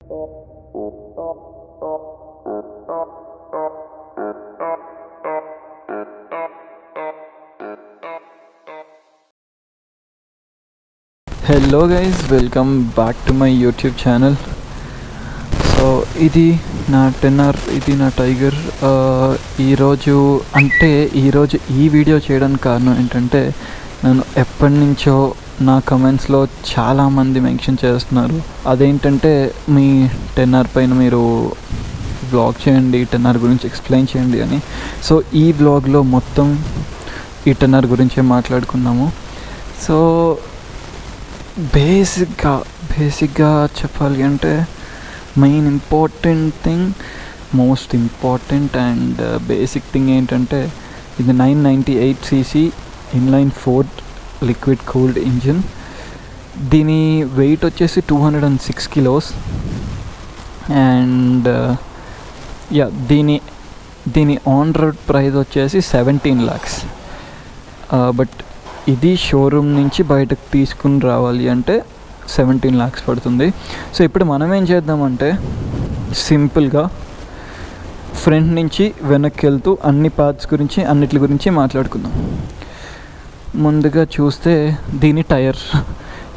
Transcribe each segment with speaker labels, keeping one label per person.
Speaker 1: Hello guys, welcome back to my YouTube channel. So ఇది నా టెన్నర్, ఇది నా టైగర్. ఈరోజు ఈ వీడియో చేయడానికి కారణం ఏంటంటే, నేను ఎప్పటి నుంచో నా కమెంట్స్లో చాలామంది మెన్షన్ చేస్తున్నారు, అదేంటంటే మీ టెన్నర్ పైన మీరు వ్లాగ్ చేయండి, టెన్నర్ గురించి ఎక్స్ప్లెయిన్ చేయండి అని. సో ఈ వ్లాగ్లో మొత్తం ఈ టెన్నర్ గురించే మాట్లాడుకున్నాము. సో బేసిక్గా చెప్పాలి అంటే, main most important and basic thing ఏంటంటే, ఇది 998cc inline 4 liquid cooled engine. దీని వెయిట్ వచ్చేసి 206 kilos అండ్ దీని ఆన్ రోడ్ ప్రైస్ వచ్చేసి 17 lakhs. బట్ ఇది షోరూమ్ నుంచి బయటకు తీసుకుని రావాలి అంటే 17 lakhs పడుతుంది. సో ఇప్పుడు మనం ఏం చేద్దామంటే, సింపుల్గా ఫ్రంట్ నుంచి వెనక్కి వెళ్తూ అన్ని పార్ట్స్ గురించి అన్నిటి గురించి మాట్లాడుకుందాం. ముందుగా చూస్తే దీని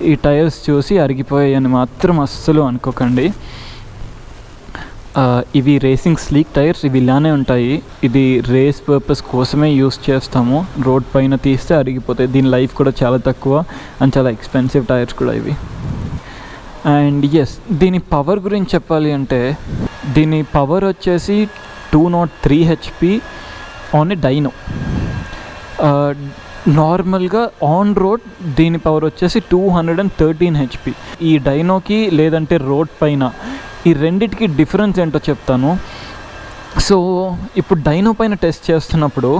Speaker 1: ఈ టైర్స్ చూసి అరిగిపోయాయని మాత్రం అస్సలు అనుకోకండి. ఇవి రేసింగ్ స్లీక్ టైర్స్, ఇవి ఇలానే ఉంటాయి. ఇది రేస్ పర్పస్ కోసమే యూస్ చేస్తాము. రోడ్ పైన తీస్తే అరిగిపోతాయి. దీని లైఫ్ కూడా చాలా తక్కువ అండ్ చాలా ఎక్స్పెన్సివ్ టైర్స్ కూడా ఇవి. అండ్ దీని పవర్ గురించి చెప్పాలి అంటే, దీని పవర్ వచ్చేసి 203 HP ఆన్ ఏ డైనో. నార్మల్గా ఆన్ రోడ్ దీని పవర్ వచ్చేసి 213 HP. ఈ డైనోకి లేదంటే రోడ్ పైన ఈ రెండిటికి డిఫరెన్స్ ఏంటో చెప్తాను. సో ఇప్పుడు డైనో పైన టెస్ట్ చేస్తున్నప్పుడు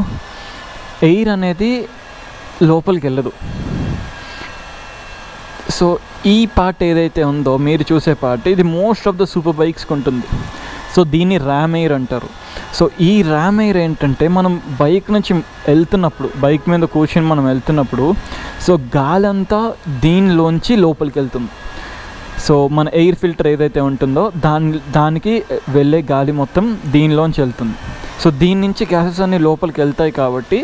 Speaker 1: ఎయిర్ అనేది లోపలికి వెళ్ళదు. సో ఈ పార్ట్ ఏదైతే ఉందో మీరు చూసే పార్ట్, ఇది మోస్ట్ ఆఫ్ ద సూపర్ బైక్స్కి ఉంటుంది. సో దీన్ని ర్యామ్ ఎయిర్ అంటారు. సో ఈ ర్యామ్ ఎయిర్ ఏంటంటే, మనం బైక్ నుంచి వెళ్తున్నప్పుడు, బైక్ మీద కూర్చొని మనం వెళ్తున్నప్పుడు, సో గాలంతా దీనిలోంచి లోపలికి వెళ్తుంది. సో మన ఎయిర్ ఫిల్టర్ ఏదైతే ఉంటుందో దానికి వెళ్ళే గాలి మొత్తం దీనిలోంచి వెళ్తుంది. సో దీని నుంచి గ్యాసెస్ అన్నీ లోపలికి వెళ్తాయి. కాబట్టి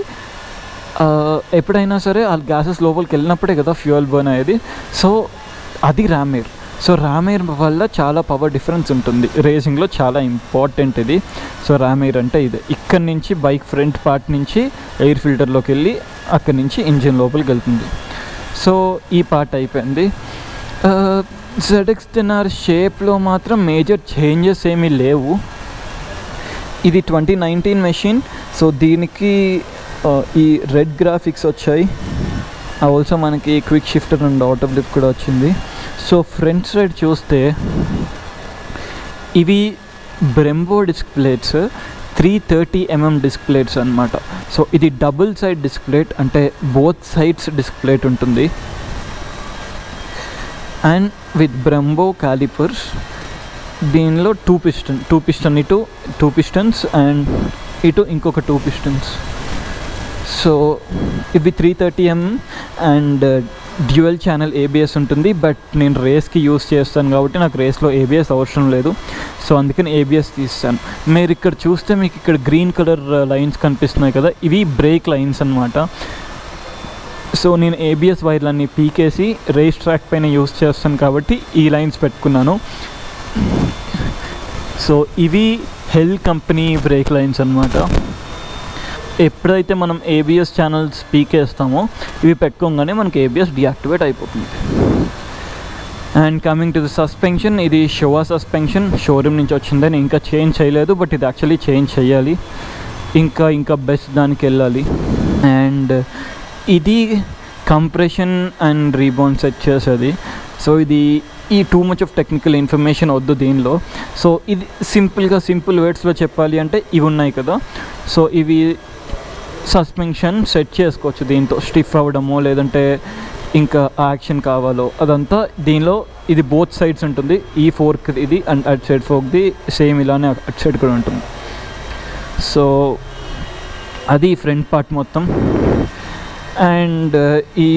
Speaker 1: ఎప్పుడైనా సరే ఆ గ్యాసెస్ లోపలికి వెళ్ళినప్పుడే కదా ఫ్యూయల్ బర్న్ అయ్యేది. సో అది RAM air. So RAM air వల్ల చాలా పవర్ డిఫరెన్స్ ఉంటుంది. రేసింగ్లో చాలా ఇంపార్టెంట్ ఇది. సో ర్యామ్ ఎయిర్ అంటే ఇదే. ఇక్కడి నుంచి బైక్ ఫ్రంట్ పార్ట్ నుంచి ఎయిర్ ఫిల్టర్లోకి వెళ్ళి అక్కడి నుంచి ఇంజిన్ లోపలికి వెళ్తుంది. సో ఈ పార్ట్ అయిపోయింది. ZX టెన్నర్ షేప్లో మాత్రం మేజర్ చేంజెస్ ఏమీ లేవు. ఇది 2019 మెషిన్. సో దీనికి ఈ రెడ్ గ్రాఫిక్స్ వచ్చాయి. ఆల్సో మనకి quick shifter and auto blip కూడా వచ్చింది. సో ఫ్రంట్ సైడ్ చూస్తే ఇవి Brembo disc plates, 330mm disc plates అనమాట. సో ఇది డబుల్ సైడ్ డిస్క్ ప్లేట్, అంటే బోత్ సైడ్స్ డిస్క్ ప్లేట్ ఉంటుంది. And with Brembo calipers. దీనిలో టూ పిస్టన్ ఇటు 2 pistons అండ్ ఇటు ఇంకొక 2 pistons. సో ఇవి 330mm and dual channel ABS ఉంటుంది. బట్ నేను రేస్కి యూస్ చేస్తాను కాబట్టి నాకు రేస్లో ABS అవసరం లేదు. సో అందుకని ABS తీస్తాను. మీరు ఇక్కడ చూస్తే మీకు ఇక్కడ గ్రీన్ కలర్ లైన్స్ కనిపిస్తున్నాయి కదా, ఇవి బ్రేక్ లైన్స్ అన్నమాట. సో నేను ABS వైర్లన్నీ పీకేసి రేస్ ట్రాక్ పైన యూస్ చేస్తాను కాబట్టి ఈ లైన్స్ పెట్టుకున్నాను. సో ఇవి హెల్ కంపెనీ బ్రేక్ లైన్స్ అన్నమాట. ఎప్పుడైతే మనం ABS ఛానల్స్ పీకేస్తామో ఇవి పెట్టుకోగానే మనకి ABS డియాక్టివేట్ అయిపోతుంది. And coming to the suspension, ఇది షోవా సస్పెన్షన్, షోరూమ్ నుంచి వచ్చిందని ఇంకా చేంజ్ చేయలేదు. బట్ ఇది యాక్చువల్లీ చేంజ్ చేయాలి, ఇంకా బెస్ట్ దానికి వెళ్ళాలి. అండ్ ఇది కంప్రెషన్ అండ్ రీబౌండ్ సెట్ చేసేది. సో ఇది ఈ too much of technical information వద్దు దీనిలో. సో ఇది సింపుల్ వర్డ్స్లో చెప్పాలి అంటే ఇవి ఉన్నాయి కదా. సో ఇవి సస్పెన్షన్ సెట్ చేసుకోవచ్చు దీంతో. స్టిఫ్ అవ్వడమో లేదంటే ఇంకా యాక్షన్ కావాలో అదంతా దీనిలో. ఇది బోత్ సైడ్స్ ఉంటుంది. ఈ ఫోర్క్ ఇది అండ్ అట్ సైడ్ ఫోర్క్ది సేమ్ ఇలానే అట్ సైడ్ కూడా ఉంటుంది. సో అది ఫ్రంట్ పార్ట్ మొత్తం. అండ్ ఈ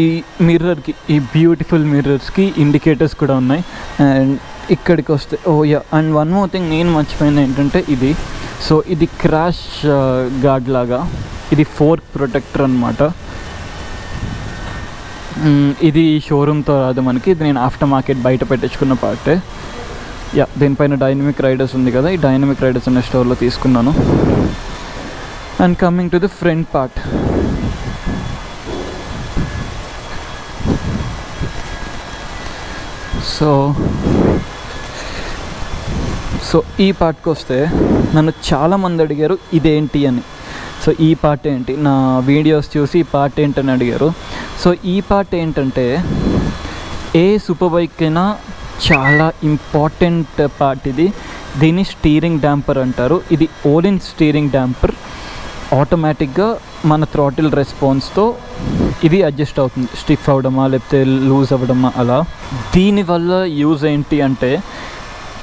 Speaker 1: మిర్రర్కి, ఈ బ్యూటిఫుల్ మిర్రర్స్కి ఇండికేటర్స్ కూడా ఉన్నాయి. అండ్ ఇక్కడికి వస్తే అండ్ వన్ మోర్ థింగ్ నేను మర్చిపోయింది ఏంటంటే ఇది. సో ఇది క్రాష్ గార్డ్ లాగా, ఇది ఫోర్క్ ప్రొటెక్టర్ అనమాట. ఇది షోరూమ్తో రాదు మనకి, ఇది నేను ఆఫ్టర్ మార్కెట్ బయట పెట్టించుకున్న పార్టే. దీనిపైన డైనమిక్ రైడర్స్ ఉంది కదా, ఈ డైనమిక్ రైడర్స్ అనే స్టోర్లో తీసుకున్నాను. And coming to the front part, so ఈ పార్ట్కి వస్తే నన్ను చాలామంది అడిగారు ఇదేంటి అని. సో ఈ పార్ట్ ఏంటి, నా వీడియోస్ చూసి ఈ పార్ట్ ఏంటని అడిగారు. సో ఈ పార్ట్ ఏంటంటే ఏ సూపర్ బైక్ అయినా చాలా ఇంపార్టెంట్ పార్ట్ ఇది. దీన్ని స్టీరింగ్ డాంపర్ అంటారు. ఇది ఓలిన్ స్టీరింగ్ డాంపర్. ఆటోమేటిక్గా మన థ్రాటిల్ రెస్పాన్స్తో ఇది అడ్జస్ట్ అవుతుంది, స్టిఫ్ అవ్వడమా లేకపోతే లూజ్ అవ్వడమా అలా. దీనివల్ల యూజ్ ఏంటి అంటే,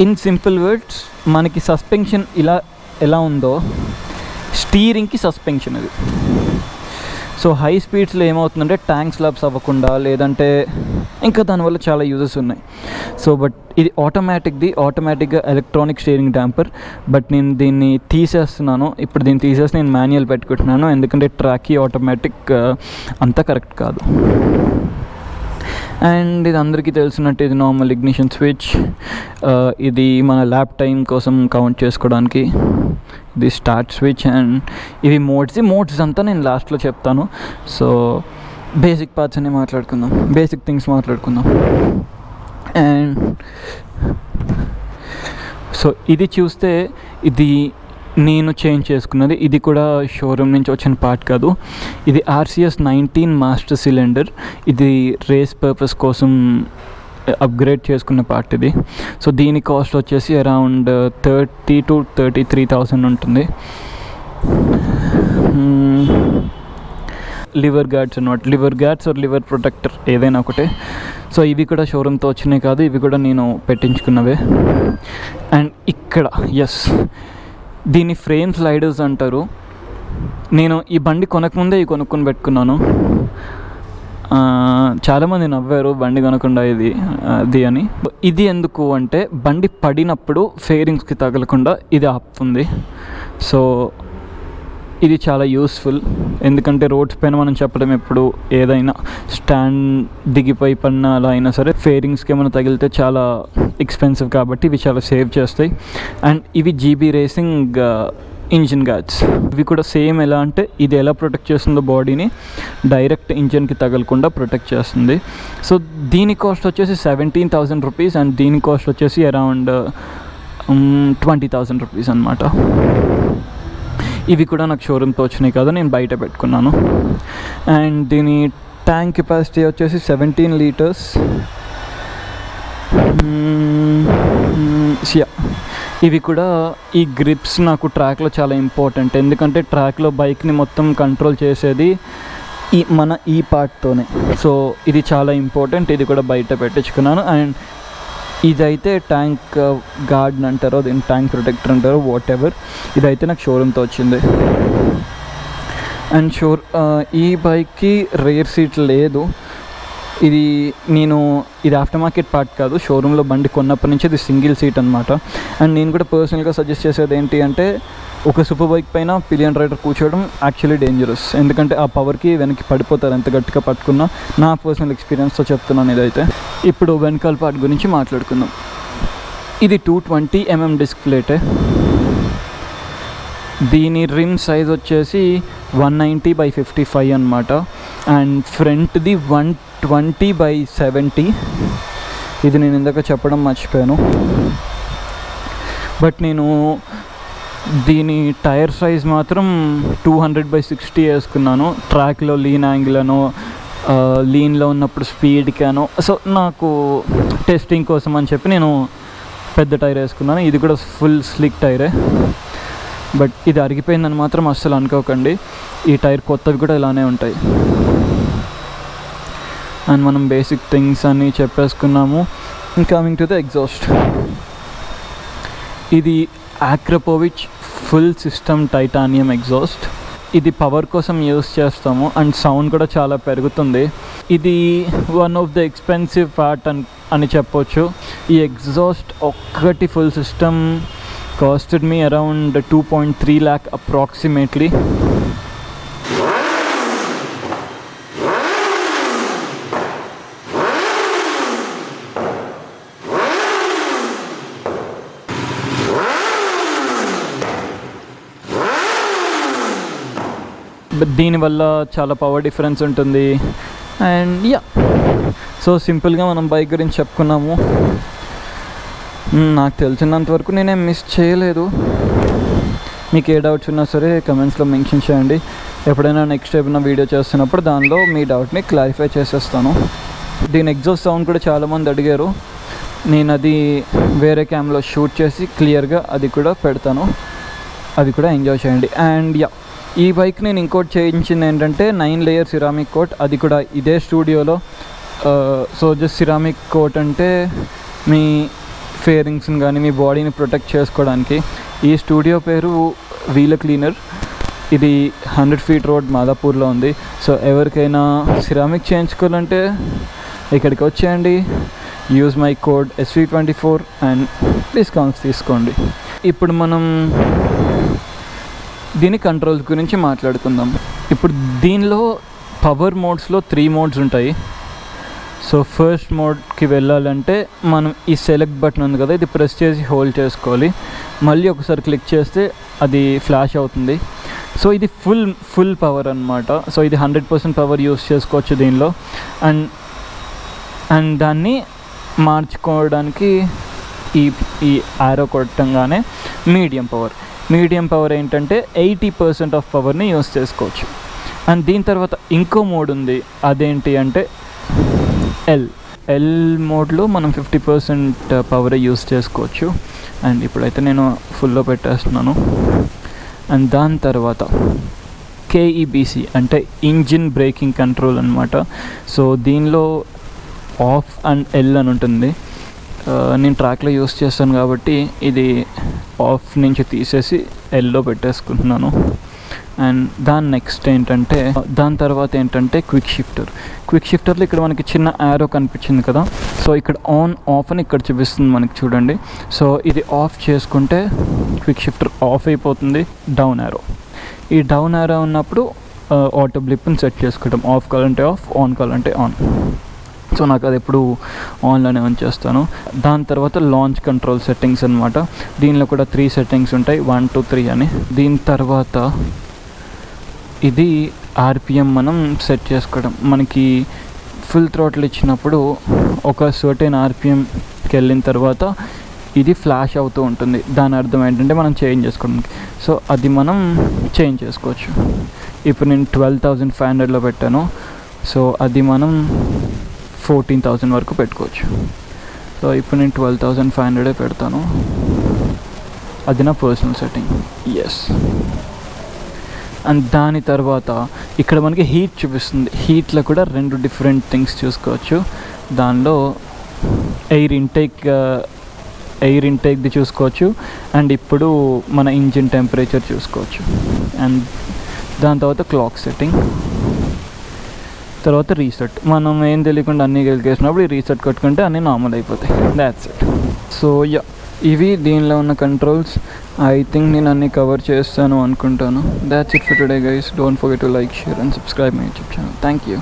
Speaker 1: ఇన్ సింపుల్ వర్డ్స్, మనకి సస్పెన్షన్ ఎలా ఉందో స్టీరింగ్కి సస్పెన్షన్ ఇది. సో హై స్పీడ్స్లో ఏమవుతుందంటే ట్యాంక్ స్లాబ్స్ అవ్వకుండా, లేదంటే ఇంకా దానివల్ల చాలా యూజెస్ ఉన్నాయి. సో బట్ ఇది ఆటోమేటిక్గా ఎలక్ట్రానిక్ స్టీరింగ్ డాంపర్. బట్ నేను దీన్ని తీసేస్తున్నాను ఇప్పుడు. దీన్ని తీసేసి నేను మాన్యువల్ పెట్టుకుంటున్నాను, ఎందుకంటే ట్రాకీ ఆటోమేటిక్ అంతా కరెక్ట్ కాదు. అండ్ ఇది అందరికీ తెలిసినట్టు ఇది నార్మల్ ఇగ్నిషన్ స్విచ్. ఇది మన ల్యాప్ టైం కోసం కౌంట్ చేసుకోవడానికి ఇది స్టార్ట్ స్విచ్. అండ్ ఇవి మోడ్స్ అంతా నేను లాస్ట్లో చెప్తాను. సో బేసిక్ పార్ట్స్ అన్నీ మాట్లాడుకుందాం, బేసిక్ థింగ్స్ మాట్లాడుకుందాం. అండ్ సో ఇది చూస్తే ఇది నేను చేంజ్ చేసుకున్నది. ఇది కూడా షోరూమ్ నుంచి వచ్చిన పార్ట్ కాదు. ఇది RCS 19 మాస్టర్ సిలిండర్. ఇది రేస్ పర్పస్ కోసం అప్గ్రేడ్ చేసుకున్న పార్ట్ ఇది. సో దీని కాస్ట్ వచ్చేసి అరౌండ్ 30,000 to 33,000 ఉంటుంది. లివర్ గార్డ్స్ అనమాట, లివర్ ప్రొటెక్టర్ ఏదైనా ఒకటే. సో ఇవి కూడా షోరూమ్తో వచ్చినాయి కాదు, ఇవి కూడా నేను పెట్టించుకున్నవే. అండ్ ఇక్కడ దీని ఫ్రేమ్ స్లైడర్స్ అంటారు. నేను ఈ బండి కొనకముందే ఇవి కొనుక్కొని పెట్టుకున్నాను. చాలామంది నవ్వారు బండి కొనకుండా ఇది అని. ఇది ఎందుకు అంటే బండి పడినప్పుడు ఫేరింగ్స్కి తగలకుండా ఇది ఆపుతుంది. సో ఇది చాలా యూస్ఫుల్, ఎందుకంటే రోడ్స్ పైన మనం చెప్పడం ఎప్పుడు ఏదైనా స్టాండ్ దిగిపోయి పడినా అలా అయినా సరే ఫేరింగ్స్కి ఏమైనా తగిలితే చాలా ఎక్స్పెన్సివ్, కాబట్టి ఇవి చాలా సేవ్ చేస్తాయి. అండ్ ఇవి GB రేసింగ్ ఇంజిన్ గార్డ్స్. ఇవి కూడా సేమ్ ఎలా అంటే ఇది ఎలా ప్రొటెక్ట్ చేస్తుందో బాడీని డైరెక్ట్ ఇంజిన్కి తగలకుండా ప్రొటెక్ట్ చేస్తుంది. సో దీని కాస్ట్ వచ్చేసి 17,000 రూపీస్ అండ్ దీని కాస్ట్ వచ్చేసి అరౌండ్ 20,000 రూపీస్ అనమాట. ఇవి కూడా నాకు షోరూమ్తో వచ్చినాయి కదా, నేను బయట పెట్టుకున్నాను. అండ్ దీని ట్యాంక్ కెపాసిటీ వచ్చేసి 17 లీటర్స్. ఇవి కూడా ఈ గ్రిప్స్ నాకు ట్రాక్లో చాలా ఇంపార్టెంట్, ఎందుకంటే ట్రాక్లో బైక్ని మొత్తం కంట్రోల్ చేసేది మన ఈ పార్ట్తోనే. సో ఇది చాలా ఇంపార్టెంట్, ఇది కూడా బయట పెట్టించుకున్నాను. అండ్ ఇదైతే ట్యాంక్ గార్డ్ అంటారో, దీని ట్యాంక్ ప్రొటెక్టర్ అంటారో, వాట్ ఎవర్, ఇదైతే నాకు షోరూమ్తో వచ్చింది. అండ్ ఈ బైక్కి రేర్ సీట్ లేదు. ఇది ఆఫ్టర్ మార్కెట్ పార్ట్ కాదు, షోరూంలో బండి కొన్నప్పటి నుంచి ఇది సింగిల్ సీట్ అనమాట. అండ్ నేను కూడా పర్సనల్గా సజెస్ట్ చేసేది ఏంటి అంటే, ఒక సూపర్ బైక్ పైన పిలియన్ రైడర్ కూర్చోవడం యాక్చువల్లీ డేంజరస్, ఎందుకంటే ఆ పవర్కి వెనక్కి పడిపోతారు ఎంత గట్టిగా పట్టుకున్నా. నా పర్సనల్ ఎక్స్పీరియన్స్తో చెప్తున్నాను ఇదైతే. ఇప్పుడు వెనకాల పార్ట్ గురించి మాట్లాడుకుందాం. ఇది 220mm డిస్క్ ప్లేటే. దీని రిమ్ సైజ్ వచ్చేసి 190/55 అనమాట. అండ్ ఫ్రంట్ది 120/70. ఇది నేను ఇందాక చెప్పడం మర్చిపోయాను. బట్ నేను దీని టైర్ సైజ్ మాత్రం 200/60 వేసుకున్నాను. ట్రాక్లో లీన్ యాంగిల్ అనో, లీన్లో ఉన్నప్పుడు స్పీడ్కి అనో, సో నాకు టెస్టింగ్ కోసం అని చెప్పి నేను పెద్ద టైర్ వేసుకున్నాను. ఇది కూడా ఫుల్ స్లిక్ టైరే. బట్ ఇది అరిగిపోయిందని మాత్రం అస్సలు అనుకోకండి, ఈ టైర్ కొత్తవి కూడా ఇలానే ఉంటాయి. అండ్ మనం బేసిక్ థింగ్స్ అన్నీ చెప్పేసుకున్నాము. కమింగ్ టు ద ఎగ్జాస్ట్, ఇది ఆక్రోపోవిచ్ ఫుల్ సిస్టమ్ టైటానియం ఎగ్జాస్ట్. ఇది పవర్ కోసం యూస్ చేస్తాము అండ్ సౌండ్ కూడా చాలా పెరుగుతుంది. ఇది one of the expensive part అని చెప్పొచ్చు, ఈ ఎగ్జాస్ట్ ఒక్కటి ఫుల్ సిస్టమ్ కాస్టెడ్ మీ అరౌండ్ 2.3 lakh అప్రాక్సిమేట్లీ. దీనివల్ల చాలా పవర్ డిఫరెన్స్ ఉంటుంది. అండ్ సో సింపుల్గా మనం బైక్ గురించి చెప్పుకున్నాము. నాకు తెలిసినంత వరకు నేనేం మిస్ చేయలేదు. మీకు ఏ డౌట్స్ ఉన్నా సరే కమెంట్స్లో మెన్షన్ చేయండి. ఎప్పుడైనా నెక్స్ట్ ఏమైనా వీడియో చేస్తున్నప్పుడు దానిలో మీ డౌట్ని క్లారిఫై చేసేస్తాను. దీని ఎగ్జాస్ట్ సౌండ్ కూడా చాలామంది అడిగారు. నేను అది వేరే క్యామ్లో షూట్ చేసి క్లియర్గా అది కూడా పెడతాను. అది కూడా ఎంజాయ్ చేయండి. అండ్ ఈ బైక్ నేను ఇంకోటి చేయించింది ఏంటంటే 9 లేయర్ సిరామిక్ కోట్. అది కూడా ఇదే స్టూడియోలో. సో జస్ట్ సిరామిక్ కోట్ అంటే మీ ఫేరింగ్స్ని కానీ మీ బాడీని ప్రొటెక్ట్ చేసుకోవడానికి. ఈ స్టూడియో పేరు వీల్ క్లీనర్. ఇది 100 feet రోడ్ మాదాపూర్లో ఉంది. సో ఎవరికైనా సిరామిక్ చేయించుకోవాలంటే ఇక్కడికి వచ్చేయండి. Use my code SV24 and discounts తీసుకోండి. ఇప్పుడు మనం దీని కంట్రోల్స్ గురించి మాట్లాడుకుందాం. ఇప్పుడు దీనిలో పవర్ మోడ్స్లో 3 modes ఉంటాయి. సో ఫస్ట్ మోడ్కి వెళ్ళాలంటే మనం ఈ సెలెక్ట్ బటన్ ఉంది కదా, ఇది ప్రెస్ చేసి హోల్డ్ చేసుకోవాలి. మళ్ళీ ఒకసారి క్లిక్ చేస్తే అది ఫ్లాష్ అవుతుంది. సో ఇది ఫుల్ పవర్ అనమాట. సో ఇది 100% పవర్ యూస్ చేసుకోవచ్చు దీనిలో. అండ్ దాన్ని మార్చుకోవడానికి ఈ యారో కొట్టంగానే మీడియం పవర్ ఏంటంటే 80% ఆఫ్ పవర్ని యూస్ చేసుకోవచ్చు. అండ్ దీని తర్వాత ఇంకో మోడ్ ఉంది. అదేంటి అంటే ఎల్ మోడ్లో మనం 50% పవర్ యూస్ చేసుకోవచ్చు. అండ్ ఇప్పుడైతే నేను ఫుల్లో పెట్టేస్తున్నాను. అండ్ దాని తర్వాత KEBC అంటే ఇంజిన్ బ్రేకింగ్ కంట్రోల్ అనమాట. సో దీనిలో ఆఫ్ అండ్ ఎల్ అని ఉంటుంది. నేను ట్రాక్లో యూస్ చేస్తాను కాబట్టి ఇది ఆఫ్ నుంచి తీసేసి ఎల్లో పెట్టేసుకుంటున్నాను. అండ్ దాని తర్వాత ఏంటంటే క్విక్ షిఫ్టర్లో ఇక్కడ మనకి చిన్న యారో కనిపించింది కదా. సో ఇక్కడ ఆన్ ఆఫ్ అని ఇక్కడ చూపిస్తుంది మనకి, చూడండి. సో ఇది ఆఫ్ చేసుకుంటే క్విక్ షిఫ్టర్ ఆఫ్ అయిపోతుంది. ఈ డౌన్ యారో ఉన్నప్పుడు ఆటో బ్లిప్ని సెట్ చేసుకోవడం. ఆఫ్ కావాలంటే ఆఫ్, ఆన్ కావాలంటే ఆన్. సో నాకు అది ఎప్పుడు ఆన్లోనే ఉంచేస్తాను. దాని తర్వాత లాంచ్ కంట్రోల్ సెట్టింగ్స్ అనమాట. దీనిలో కూడా 3 settings ఉంటాయి, 1 2 3 అని. దీని తర్వాత ఇది RPM మనం సెట్ చేసుకోవడం. మనకి ఫుల్ థ్రోటిల్ ఇచ్చినప్పుడు ఒక సర్టెన్ RPMకి వెళ్ళిన తర్వాత ఇది ఫ్లాష్ అవుతూ ఉంటుంది. దాని అర్థం ఏంటంటే మనం చేంజ్ చేసుకోవడానికి. సో అది మనం చేంజ్ చేసుకోవచ్చు. ఇప్పుడు నేను 12,500లో పెట్టాను. సో అది మనం 14,000 వరకు పెట్టుకోవచ్చు. సో ఇప్పుడు నేను 12,500 పెడతాను. అది నా పర్సనల్ సెట్టింగ్. అండ్ దాని తర్వాత ఇక్కడ మనకి హీట్ చూపిస్తుంది. హీట్లో కూడా 2 different థింగ్స్ చూసుకోవచ్చు. దానిలో ఎయిర్ ఇంటేక్ది చూసుకోవచ్చు. అండ్ ఇప్పుడు మన ఇంజిన్ టెంపరేచర్ చూసుకోవచ్చు. అండ్ దాని తర్వాత క్లాక్ సెట్టింగ్, తర్వాత రీసెట్. మనం ఏం తెలియకుండా అన్నీ గెలికేసినప్పుడు ఈ రీసెట్ కొట్టుకుంటే అన్నీ నార్మల్ అయిపోతాయి. That's it. సో ఇవి దీనిలో ఉన్న కంట్రోల్స్. ఐ థింక్ నేను అన్నీ కవర్ చేస్తాను అనుకుంటాను. That's it for today guys. Don't forget to like, share and subscribe my YouTube channel. Thank you.